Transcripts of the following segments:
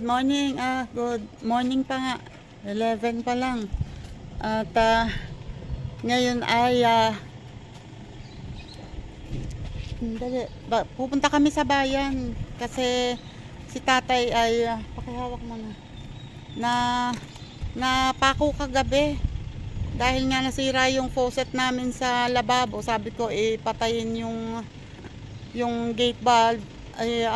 morning. Good morning pa nga. 11 pa lang. At ngayon ay pupunta kami sa bayan kasi si tatay ay pakihawak mo na napako kagabi dahil nga nasira yung faucet namin sa lababo. Sabi ko ipatayin yung gate valve ay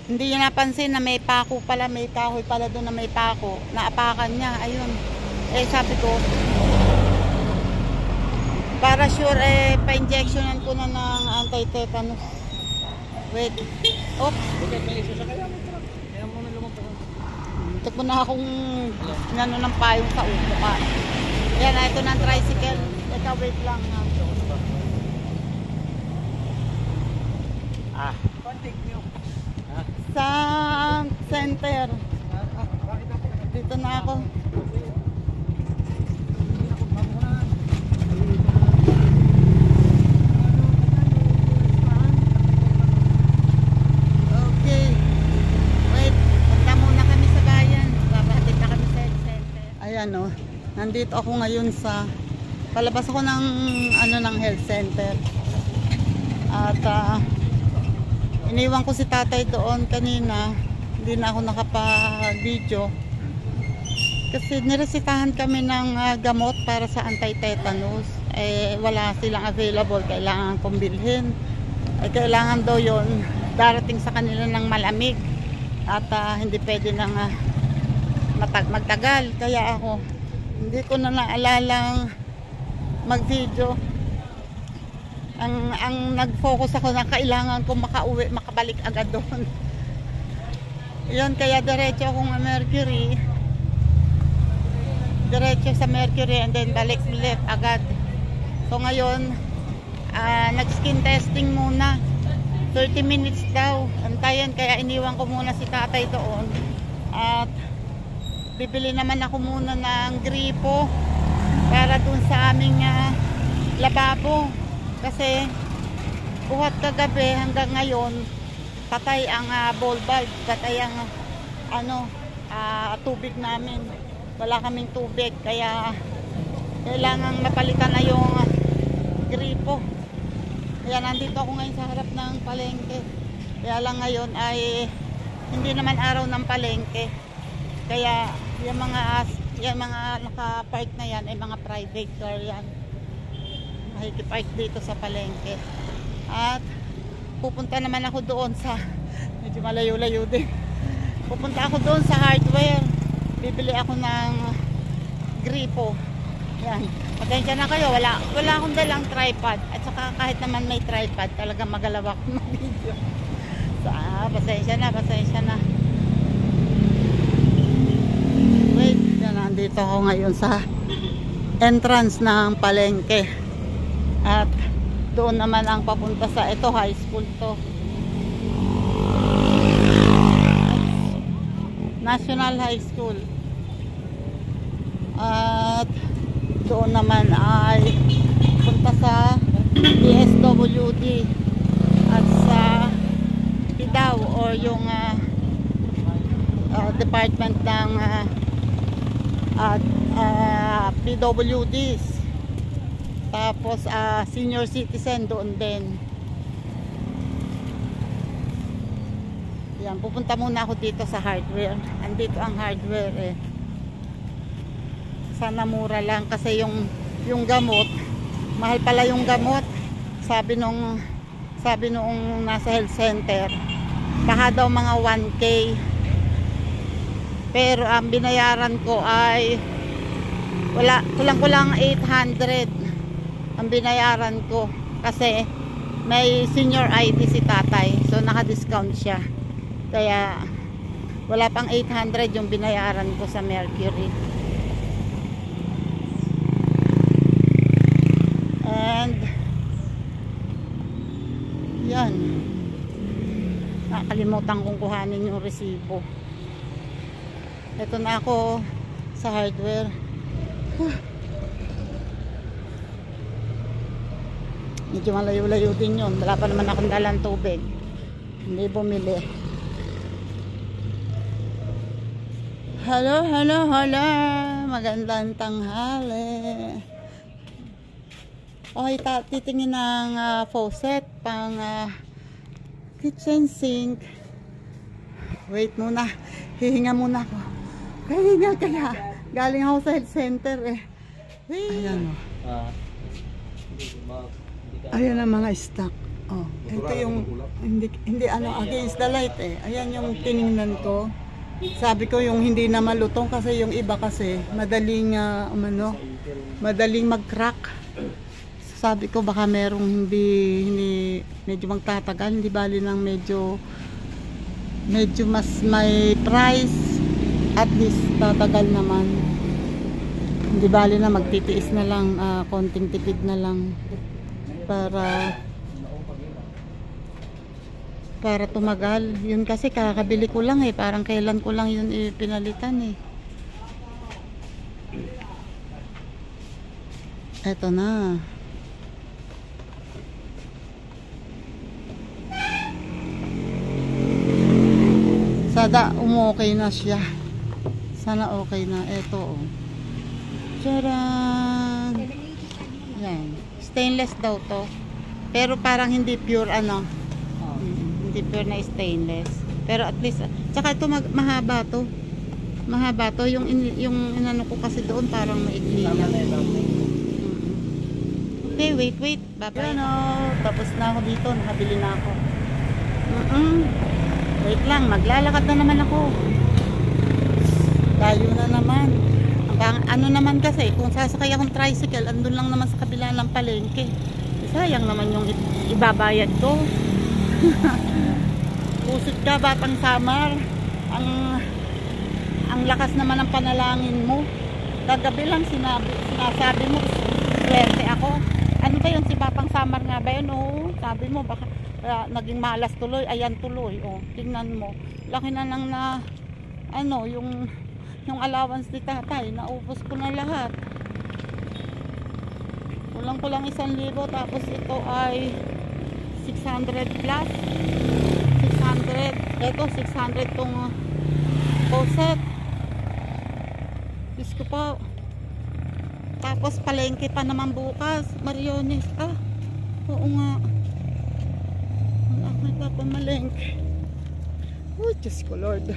hindi niya napansin na may pako pala, may kahoy pala doon na may pako. Naapakan niya, ayun. Sabi ko, para sure, pa-injectionan ko na ng anti-tetanus. Wait. Oops. May isa sa kaya may truck. Kaya mo na lumabas. Ito na akong nano ng payong sa upo ka. Ayan, ito na ang tricycle. Ito, wait lang. Contact nyo. Sa center. Dito na ako. Okay. Wait, punta muna kami sa bayan. Babatid na kami sa center. Ayan o. Nandito ako ngayon sa palabas ako ng ng health center. At iniwan ko si tatay doon kanina. Hindi na ako nakapag-video kasi niresitahan kami ng gamot para sa anti-tetanus. Wala silang available, kailangan kong bilhin. Kailangan daw yon darating sa kanila ng malamig at hindi pwede nang magtagal. Kaya ako hindi ko na naalalang mag-video. Ang nag-focus ako na kailangan ko makauwi, makabalik agad doon. Yun, kaya diretso akong Mercury. Diretso sa Mercury and then balik left agad. So ngayon, nag-skin testing muna. 30 minutes daw. Antayan, kaya iniwan ko muna si tatay doon. At bibili naman ako muna ng gripo para dun sa aming lababo. Kasi buhat kagabi hanggang ngayon patay ang ball valve, patay ang tubig namin. Wala kaming tubig kaya kailangan mapalitan na yung gripo. Kaya nandito ako ngayon sa harap ng palengke. Kaya lang ngayon ay hindi naman araw ng palengke. Kaya yung mga naka-park na yan ay mga private car yan. Makikipark dito sa palengke. At pupunta naman ako doon sa medyo malayo-layo din. Pupunta ako doon sa hardware. Bibili ako ng gripo. Yan. Pasensya na kayo, wala akong dalang tripod. At saka kahit naman may tripod, talagang magalaw ako ng video. So, pasensya na. Wait, yan, nandito ako ngayon sa entrance ng palengke. At doon naman ang papunta sa ito, high school to. National High School. At doon naman ay punta sa DSWD at sa PIDAW or yung department ng PWDs. Tapos senior citizen doon din. Yan, pupunta muna ako dito sa hardware. Andito ang hardware Sana mura lang kasi yung gamot, mahal pala yung gamot. Sabi nung nasa health center, baka daw mga 1K. Pero ang binayaran ko ay kulang 800 ang binayaran ko kasi may senior ID si tatay, so naka-discount siya. Kaya wala pang 800 yung binayaran ko sa Mercury. And yan, nakalimutan kong kuhanin yung resibo. Ito na ako sa hardware. Medyo malayo-layo din yun. Wala pa naman akong dalang tubig. Hindi bumili. Hello, hello, hello. Magandang tanghali. Okay, titingin ng faucet pang kitchen sink. Wait muna. Hihinga muna ako. Hihinga kaya. Galing ako sa health center eh. Ayan o. Ayan ang mga stock. Oh, ito yung hindi ano against the light eh. Ayan yung tiningnan ko. Sabi ko yung hindi na malutong kasi yung iba kasi madaling madaling mag-crack. Sabi ko baka merong hindi medyo magtatagal, hindi bali ng medyo mas may price, at least tatagal naman. Hindi bali na magtitiis na lang, konting tipid na lang para tumagal. Yun kasi kakabili ko lang eh, parang kailan ko lang yun pinalitan eh. Eto na. Sada okay na siya. Sana okay na. Eto oh. Tcharan! Yan. Stainless daw to. Pero parang hindi pure ano. Hindi pure na stainless. Pero at least, tsaka ito mahaba to. Mahaba to. Yung inano ko kasi doon parang maikli lang. Okay, wait. Bye-bye. Ano, tapos na ako dito. Nakabili na ako. Wait lang, maglalakad na naman ako. Tayo na naman. Ano naman kasi, kung sasakay akong tricycle, andun lang naman sa kabila ng palengke. Sayang naman yung ibabayad ko. Pusit ka, batang Samar. Ang lakas naman ng panalangin mo. Kagabi lang sinasabi mo, swerte ako. Ano ba yun, si Batang Samar nga ba yun? Oh, sabi mo, baka naging malas tuloy. Ayan tuloy. Oh, tingnan mo. Laki na lang na, yung allowance ni tatay, naubos ko na lahat. Kulang 1,000, tapos ito ay 600 plus. 600. Ito 600 tong faucet. Diyos ko po. Tapos palengke pa naman bukas. Mariones. Oo nga. Wala akong ipapamalengke. Oh, Diyos ko Lord.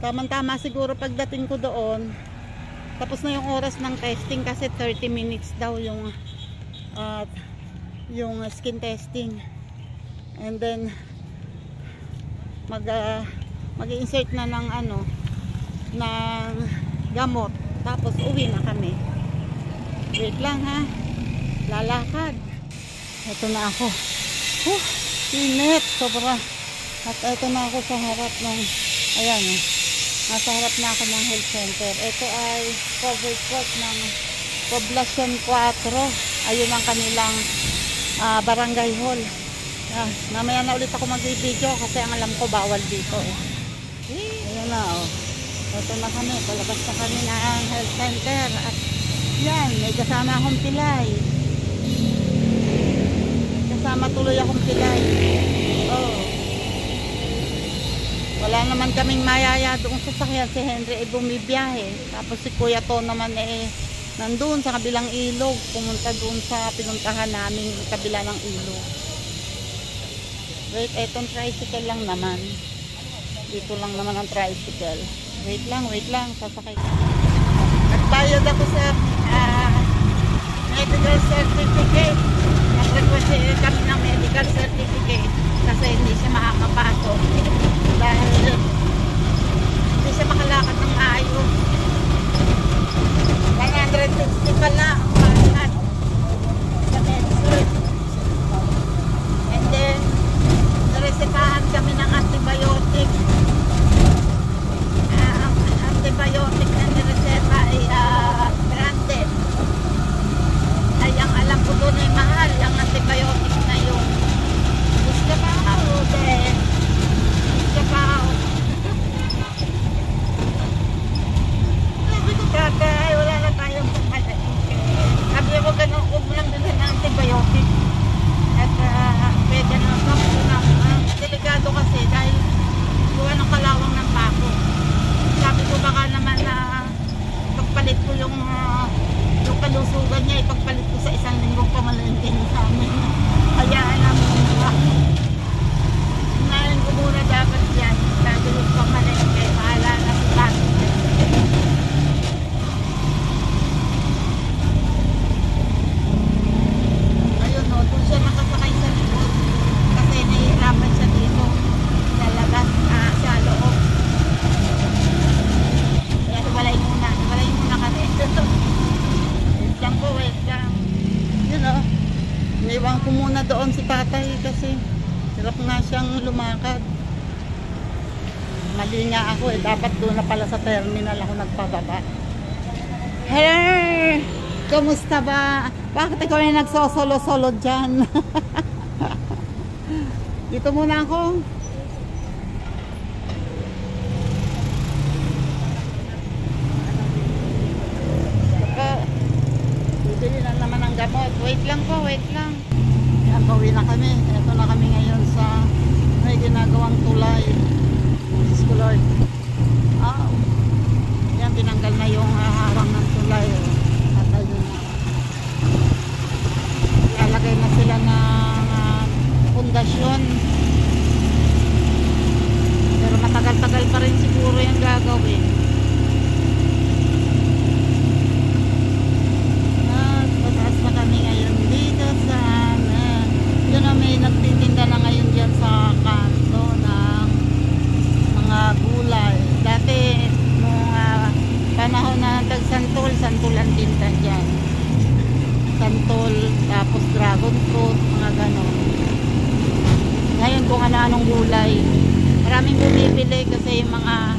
Tama-tama siguro pagdating ko doon. Tapos na yung oras ng testing kasi 30 minutes daw yung skin testing. And then mag-insert na ng ng gamot. Tapos uwi na kami. Wait lang ha. Lalakad. Ito na ako. Init. Sobra. At ito na ako sa harap ng ayan nasa harap na ako ng health center. Ito ay covered court ng Poblacion 4. Ayun ang kanilang barangay hall. Mamaya na ulit ako mag-video kasi ang alam ko bawal dito eh. Ayan na oh. Ito na kami. Palabas na kami ng health center. At yan, may kasama akong pilay. Kasama tuloy akong pilay. Oh. Wala naman kaming mayaya doon sa sakyan. Si Henry ay bumibiyahe. Tapos si Kuya To naman nandun sa kabilang ilog. Pumunta doon sa pinuntahan namin kabila ng ilog. Wait, etong tricycle lang naman. Dito lang naman ang tricycle. Wait lang. Sasakay ka. Nagbayad ako sa medical certificate. Nag-request kami ng medical certificate kasi hindi siya makakapasok. Dahil hindi siya makalakad ng maayos. 160 pala ang bayad sa medicine. And then naresetahan kami ng antibiotic. Ang antibiotic na nireseta ay branded. Ay ang alam ko doon ay mahal. Ang antibiotic na yun. Gusto ka ako din. Sabi ko tatay, wala na tayong pumalengke. Iniwan ko muna doon si tatay kasi hirap nga siyang lumakad. Mali nga ako eh. Dapat doon na pala sa terminal ako nagpababa. Hello! Kamusta ba? Bakit ikaw na nagsosolo-solo dyan? Dito muna ako. Bibili na naman ng gamot. Wait lang po, wait lang. Yan, pauwi na kami. Ito na kami ngayon sa may ginagawang tulay. Diyos ko Lord. Yan, tinanggal na yung harang ng tulay. Natay yun na. Lalagay na sila ng pundasyon. Pero matagal-tagal pa rin siguro yung gagawin. Mataas na kami ngayon dito sa yun na may nagtitinda na ngayon dyan sa kanto ng mga gulay. Dati nung panahon na tag-santol, santol ang tinta dyan. Santol, tapos dragon fruit, mga ganon. Ngayon kung ano-anong gulay. Maraming bumibili kasi yung mga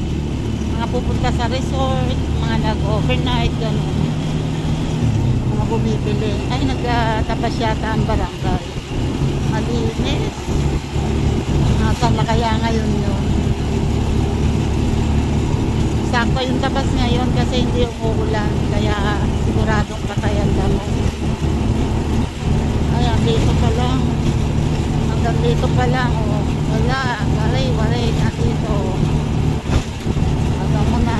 pupunta sa resort, mga nag-overnight, ganon. Mga bumibili. Ay, nagtapas yata ang barangay. Malinis. Nasaan na kaya ngayon yun? Sakto yung tabas ngayon kasi hindi umuulan. Kaya siguradong patayan lang. Ayan, dito pa lang. Hanggang dito pa lang. Oh. Wala. Waray na dito. Hanggang mo na.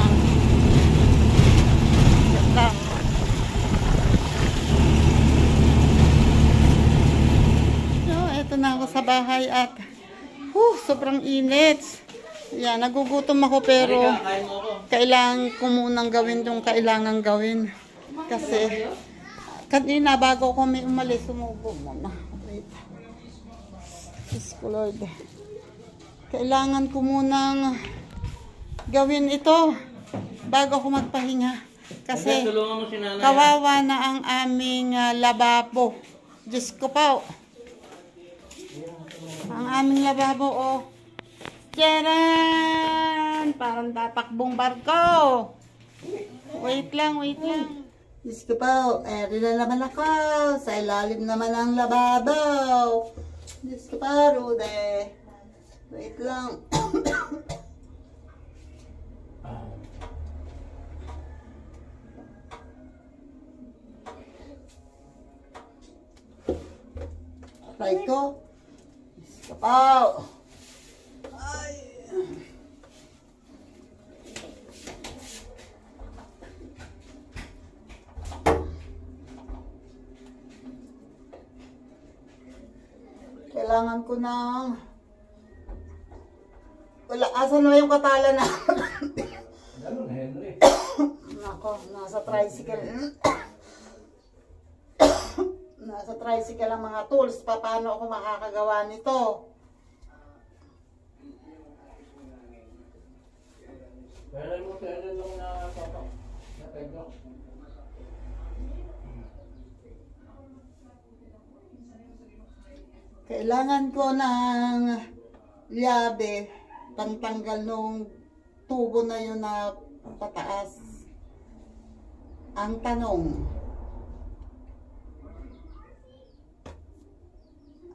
Yan lang. Ito na ako sa bahay at sobrang init. Yan, nagugutom ako pero kailangan ko munang gawin yung kailangan gawin. Kasi kanina bago ko may umalis, sumubo muna. Wait. Diyos ko Lord. Kailangan ko munang gawin ito bago ako magpahinga. Kasi kawawa na ang aming lababo. Diyos ko pa. Ang aming lababo, oh. Tcharan! Parang tatakbong barko. Wait lang. Diyos ko pa, eri na naman ako. Sa ilalim naman ang lababo. Diyos ko pa, Rude. Wait lang. Try ko. Kapaw! Ay! Kailangan ko ng wala, asan na yung katala na? Ganun, Henry. Nako, nasa tricycle. Nasa tricycle ang mga tools. Paano ako makakagawa nito? Kailan lang na papa? Napeglo. Kailangan ko ng liabe pantanggal nung tubo na yun na pataas. Ang tanong,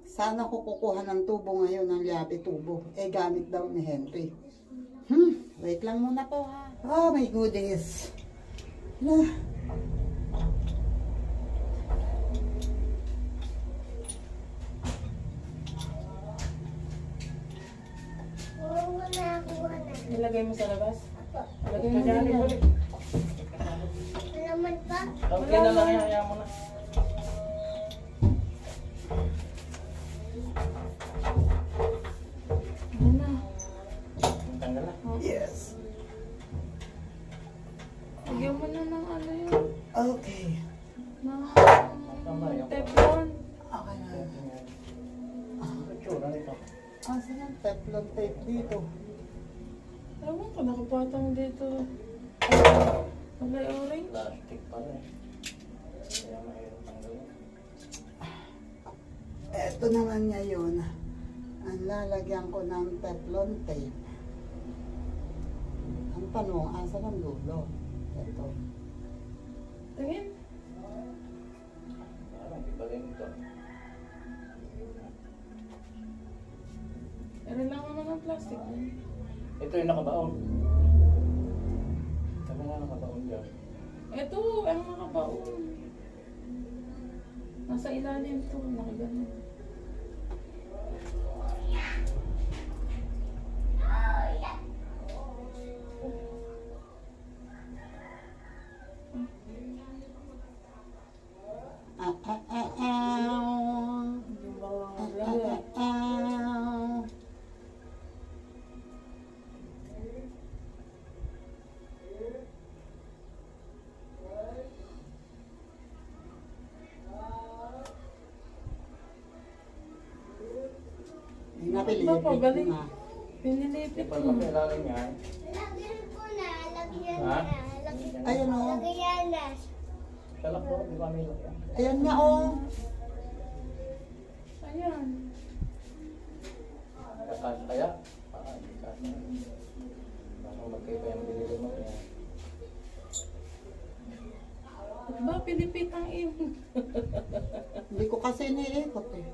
saan ako kukuha ng tubo ngayon, ng liabe tubo? Eh, gamit daw ni Henry. Wait lang muna po ha. Oh my goodness. Nilagay mo sa labas? Lagay mo Kaya na. ulit. Alaman pa? Okay na lang yan, hayaan mo na. Ano na? Tanggal na. Yes. Lagyan mo na ng ano yun? Okay. Ng teflon. Okay na. Tsura nito. Saan ang teflon tape dito? Ewan ko, nakapatang dito. Kulay orange. Plastic pa rin. Kaya mahirap tanggalin. gusto naman niya yun, ang lalagyan ko ng Teflon tape. Ang tanong, asa ng dulo? Ito. Tingin. Parang iba rin ito. Ano lang naman ang plastic. Ito yung nakabaon. Sabi nga nakabaon dyan. Ito, ang nakabaon. Nasa ilalim to, nakaganon. Yung bawang laga. Napilipit Ba, galing. na. Pinilipit Pag mo. makilalim yan. Lagyan ko na, lagyan Ha? na, lagyan. Ayun o. Lagyan na. Salak po, di ba may laki? Ayan nga o. Ayan. Kakas kaya? Hindi kasi. Parang magkaiba yung binili mo. Ba, pilipit ang iyo. Hindi ko kasi niikot eh.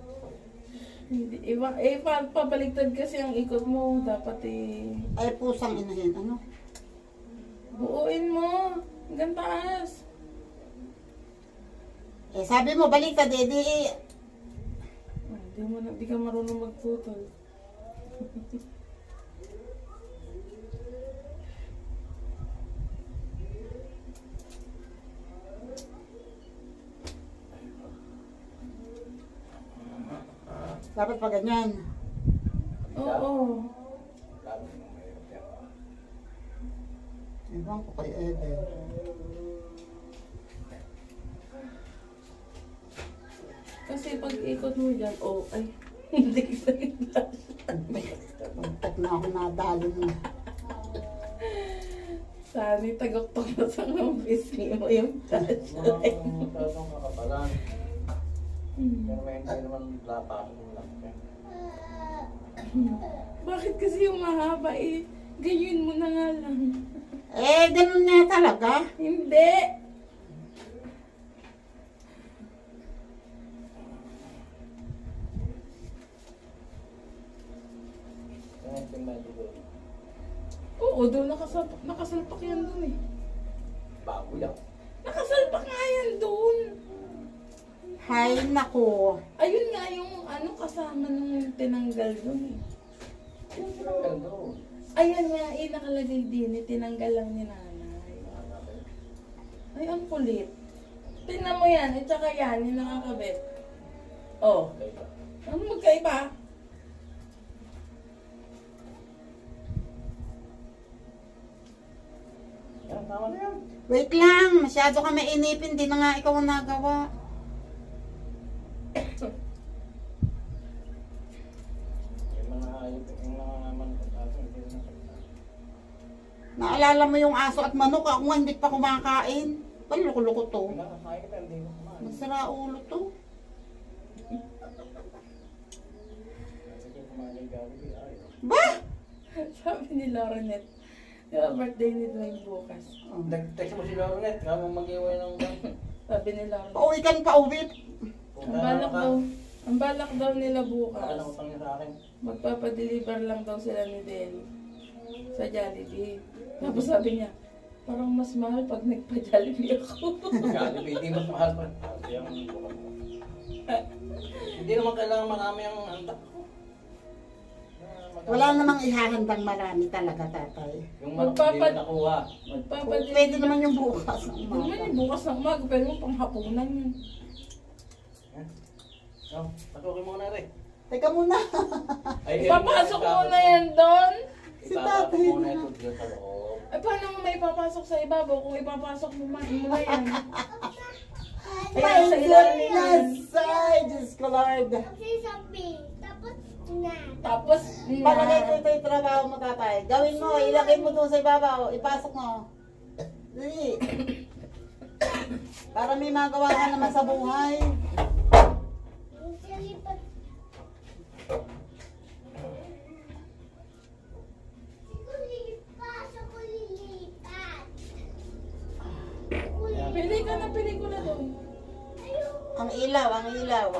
Hindi, pabaligtad kasi ang ikot mo. Dapat Ay, pusang inahin. Ano? buuin mo. Hanggang taas. Eh, sabi mo, baliktad eh, di Di ka marunong magputol. dapat pa ganyan. Oo. Lalo yung mahirap yan. Ewan ko kay Eden. Kasi pag ikot mo dyan, ay, hindi kita Pagkat na ako nadalo mo. Sani, tagok-tok na sa pisngi mo yung flash. Mga tatong kakapalan. Hmm. Pero may hindi naman lapasok yung laki. Bakit kasi yung mahaba eh? Ganyan mo na nga lang. Eh, ganun nga talaga. Hindi! Kaya yung tingnan dito. Oo, doon nakasalpak yan doon eh. Bago yan. Nakasalpak nga yan doon. Hay, nako. Ayun nga yung kasama nung tinanggal doon eh. Yung tinanggal doon. Ayan nga nakalagay din eh, tinanggal lang ni nanay. Ay, ang kulit. Tingnan mo yan, at saka yan, yung nakakabit. Oh, Okay ba? ano magkaiba? Yan, tama na yan. Wait lang, masyado ka mainipin. Di na nga ikaw ang nagawa. Yung mga hayop, yung mga manok at aso, hindi na nakita. Naalala mo yung aso at manok. Ako nga hindi pa kumakain. Paloko-loko to. Pinakakain kita, hindi mo kumain. Masara ulo to. Sige, kumain yung Jollibee, ay. Ba? Sabi ni Laurenet, di ba birthday ni Dwayne bukas? Text mo si Laurenet, nga mong mag-iway ng Sabi ni Laurenet, Pauwi ka pa uwi. ang balak daw nila Baka bukas, utang niya sa akin. magpapadeliver lang daw sila ni Del sa Jollibee. Tapos sabi niya, parang mas mahal pag nagpa-Jollibee ako. Jollibee, hindi mas mahal pa. Hindi naman kailangan marami ang antak ko. Wala namang ihahandang marami talaga, tatay. Yung manok hindi mo nakuha. Magpapadeliver. Pwede naman yung bukas. Hindi naman yung bukas ng umaga, pero yung panghapunan yun. Oh, pasukin mo na rin. Teka muna. Ipapasok mo na yan doon? Si Ipapasok tatay mo na na. ito dyan sa loob. Ay, paano mo may ipapasok sa ibabaw kung ipapasok mo na yan? My Ayan, sa ilalim yan. goodness! Ay, Diyos ko Lord. Kasi sabi, tapos na. Tapos, Palagay ko ito yung trabaho mo, tatay. Gawin mo, ilagay mo doon sa ibabaw. Ipasok mo. Dali. Para may magawa ka naman sa buhay. Yung silipat, Ang ilaw, ang ilaw.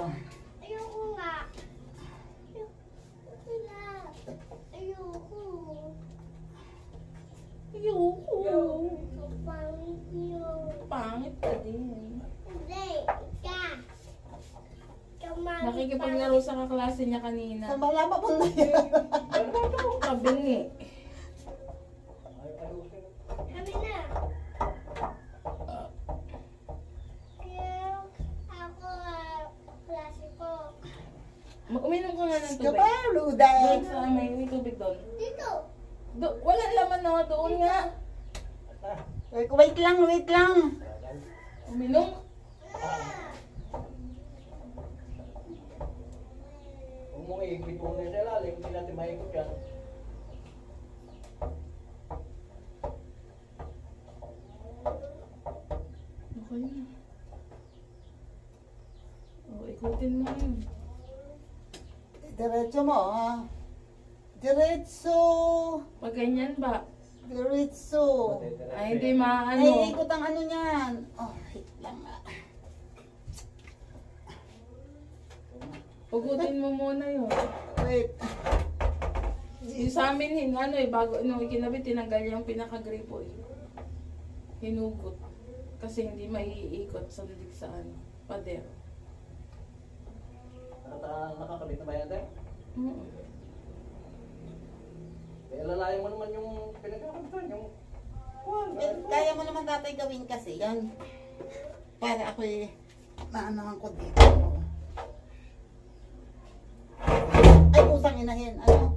Ayoko nga. Ayoko na. Ayoko. Ayoko. Kapangit yun. Pangit ka din. Hindi, ika. Kamangit Nakikipaglaro sa kaklase niya kanina. Saan ba na papunta yan? Kabingi. Kami na. Pero ako, klase ko. Uminom ka nga ng tubig. Kapalo, Doon dahil. sa may tubig doon. Dito. Wala laman na doon nga. Wait lang, wait lang. Uminom. Huwag mong iikit mo na sa ilalim, hindi natin maikot yan. Okay na. Ikutin mo yun. Diretso mo, ha? Diretso. Pag ganyan ba? Diretso. Ay, hindi maano. Naiikot ang ano niyan. Oh, wait lang. Pugutin mo muna yun. Wait. Yung sa amin, bago nung ikinabit, tinanggal yung pinaka-gripo eh. Hinugot. Kasi hindi maiikot sa lilig sa pader. Nakakabit na ba yan, Tay? Mm. Eh, lalayan mo naman yung pinagkakantan, yung... Kaya mo naman tatay gawin kasi yan. Para ako'y naanahan ko dito. Ay, pusang inahin. Ano?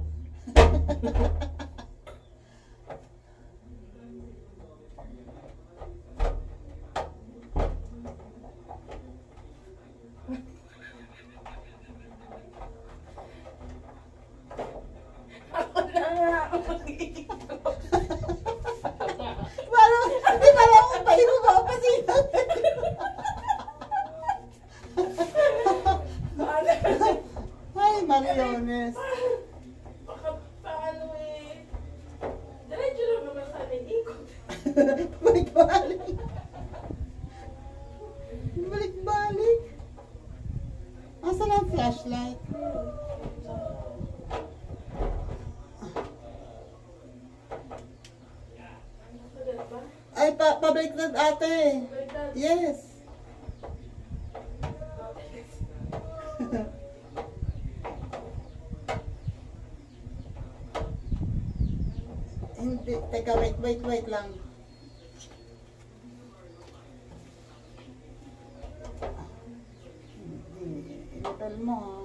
Ako na nga. Parang, hindi pala ako pahibo ba? Kasi ay, Mariones. Baka paano eh. Diretso lang naman sana ikot. Balik-balik. Balik-balik. Asan ang flashlight? Ay, pabaliktad ate. Yes. Hindi, teka, wait lang. Hindi, ilitan mo ha.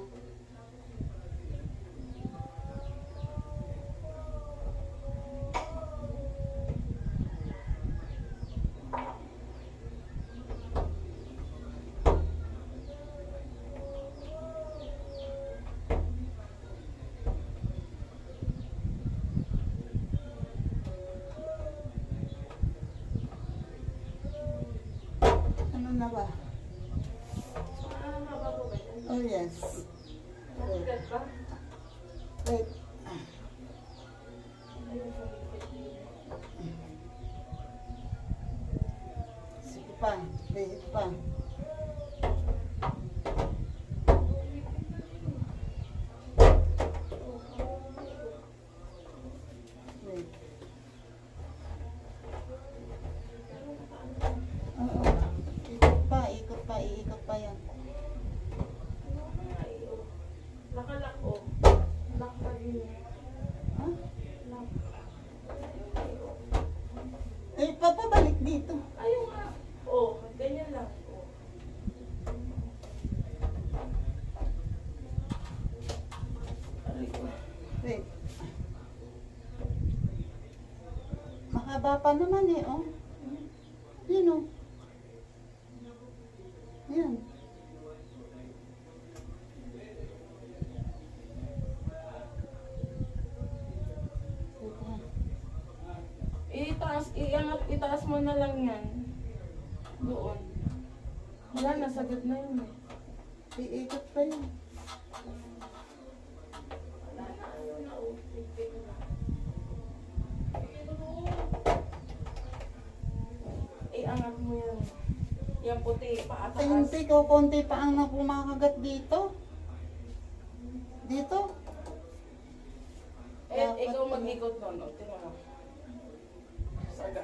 Ano na ba? Oh yes. Wait. Sige pa, wait pa. Wait. Oo. Ikot pa yan. Nakalak o. Lock pa din. Ha? Lock. Eh, papabalik dito. Ayun nga. O, ganyan lang. O. Wait. Mahaba pa naman eh, oh. Yun, oh. Yan. Itaas mo na lang yan. Doon. Wala, nasagad na yun eh. Iikot pa yun. Wala na, ayaw na. O, tigpig na. Iangat mo yan. Yan puti, paataas. Hindi ko, konti pa ang kumakagat dito. Dito. Ikaw mag-ikot nun, no? Tingnan mo. Saga.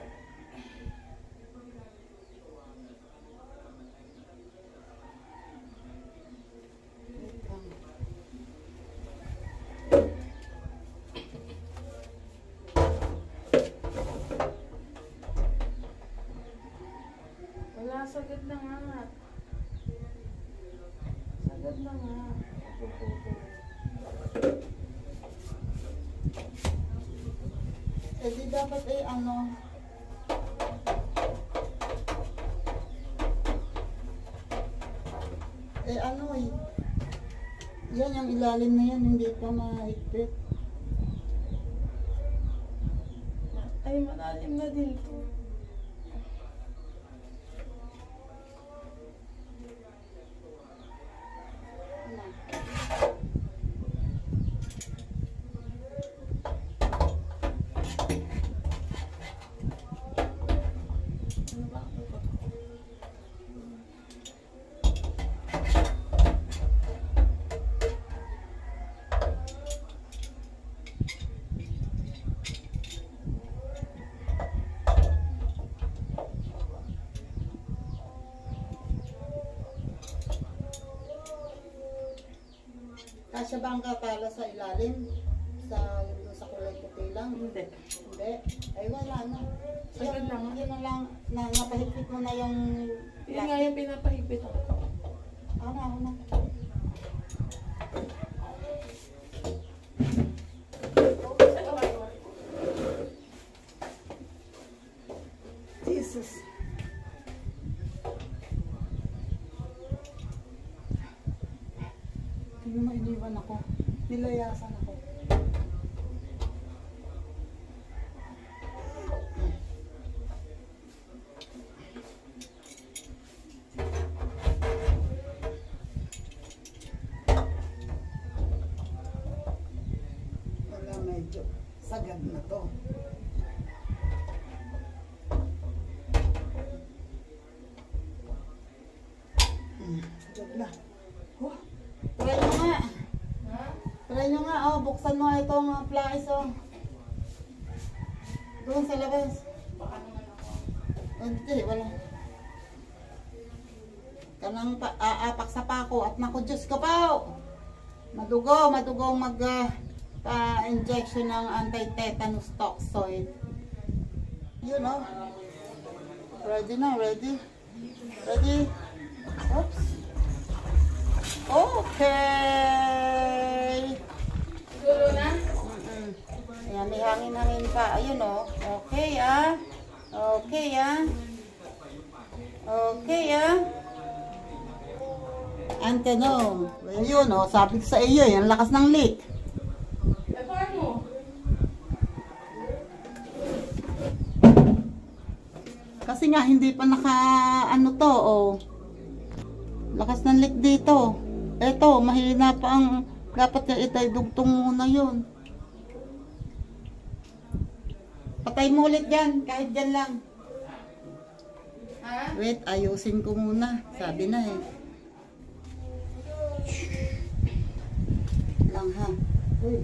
Wala, sagad na nga. Sagad na nga. Eh di dapat ano. Ano yan yung ilalim na yan, hindi pa mahigpit. Ay, malalim na din to. Ano ba ako ito? Kasya ba ang katala sa ilalim? Sa kulay puti lang? Hindi. Hindi. Ay wala na. Sagad na nga. Yun na lang, napahigpit mo na yung Yun nga yung pinapahigpit ako. Ako na. Jesus. Hindi mo iniwan ako. Nilayasan ako. Wala, medyo sagad na to. Sagad na. Oh, try nyo nga. Try nyo nga, buksan mo itong plies, doon sa labas. Hindi, wala. Kanang aapak sa pako at naku, Diyos ko pa. Madugong pa-injection ng anti-tetanus toxoid. Yun, ready na, ready. Ready? Oops. Okay. Siguro na? Ayan, may hangin-hangin pa. Ayun, okay, Okay, Okay, Ang tanong, yun, sabi ko sa iyo, ang lakas ng leak. Eh, paano? Kasi nga, hindi pa lakas ng leak dito. Eto, mahina pa ang, dapat na itay-dugtong muna yun. Patay mo ulit dyan, kahit dyan lang. Ha? Wait, ayusin ko muna. Sabi na lang ha. Uy.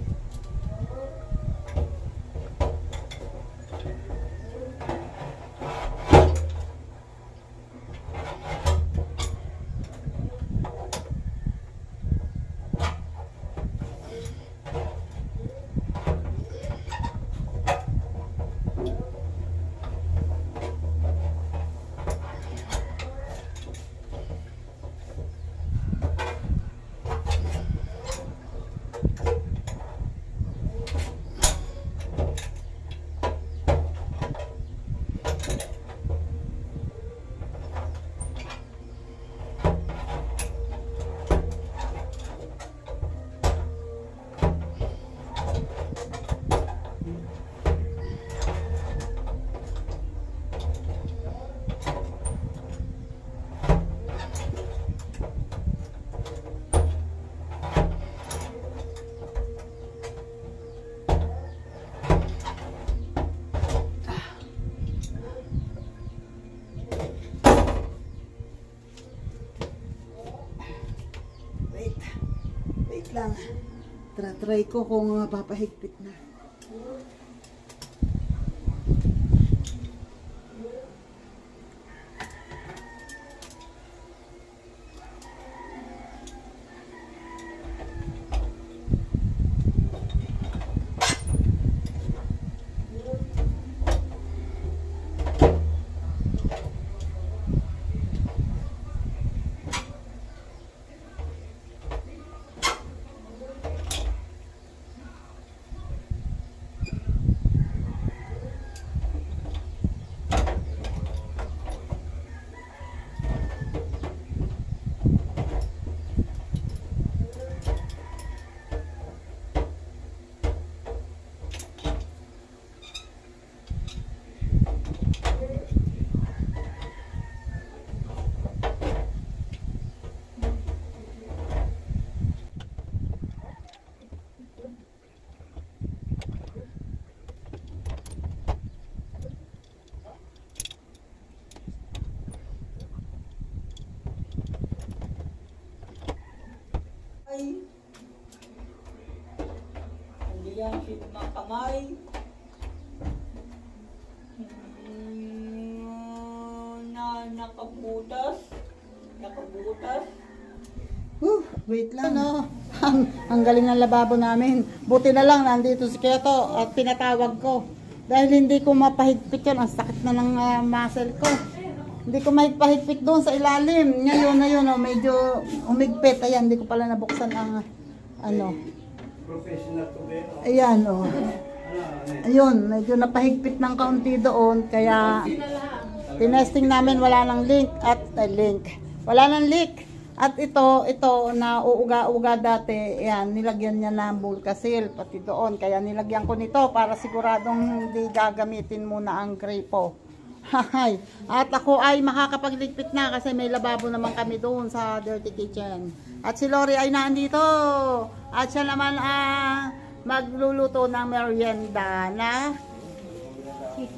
lang. Try ko kung papahigpit na. Hindi yan fit na kamay. Nakabutas. Wait lang, no? Ang galing ng lababo namin. Buti na lang, nandito si Keto at pinatawag ko. Dahil hindi ko mapahigpit yun. Ang sakit na ng muscle ko. Hindi ko mahigpahigpit doon sa ilalim. Ngayon na yun, oh, medyo umigpit. Ayan, hindi ko pala nabuksan ang ano. Ayan, oh. Ayun, medyo napahigpit ng kaunti doon. Kaya, tinesting namin, wala nang link. Wala nang leak. At ito na uuga-uga dati, ayan, nilagyan niya ng Bulkasil, pati doon. Kaya nilagyan ko nito para siguradong hindi gagamitin muna ang gripo. At ako ay makakapagligpit na kasi may lababo naman kami doon sa dirty kitchen. At si Lori ay nandito. At siya naman magluluto ng merienda na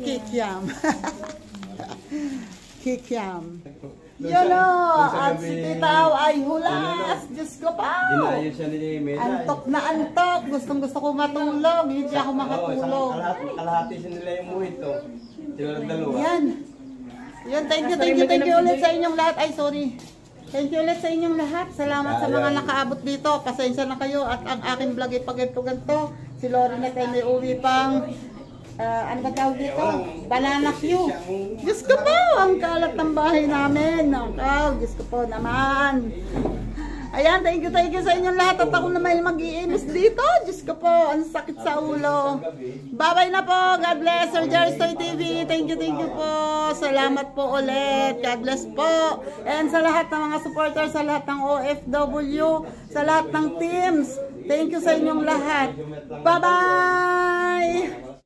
kikiam. Kikiam. Yun o, at si Titaw ay hulas. Diyos ko pa. Dinayo siya ni Mela. Antok na antok. Gustong gusto ko matulog. Hindi ako makatulog. Kalahati siya nila yung muhito. Sila lang dalawa. Yan. Yan, thank you ulit sa inyong lahat. Ay, sorry. Thank you ulit sa inyong lahat. Salamat sa mga nakaabot dito. Pasensya na kayo at ang aking vlog ay pag-ganto. Si Lori na tayo may uwi pang ano ba tawag dito? Banana Q. Diyos ko po, ang kalat ng bahay namin. Diyos ko po naman. Ayan, thank you sa inyong lahat. At ako naman mag-iinos dito. Diyos ko po, ang sakit sa ulo. Bye-bye na po. God bless. Sir Jerry Stoy TV. Thank you po. Salamat po ulit. God bless po. And sa lahat ng mga supporters, sa lahat ng OFW, sa lahat ng teams, thank you sa inyong lahat. Bye-bye!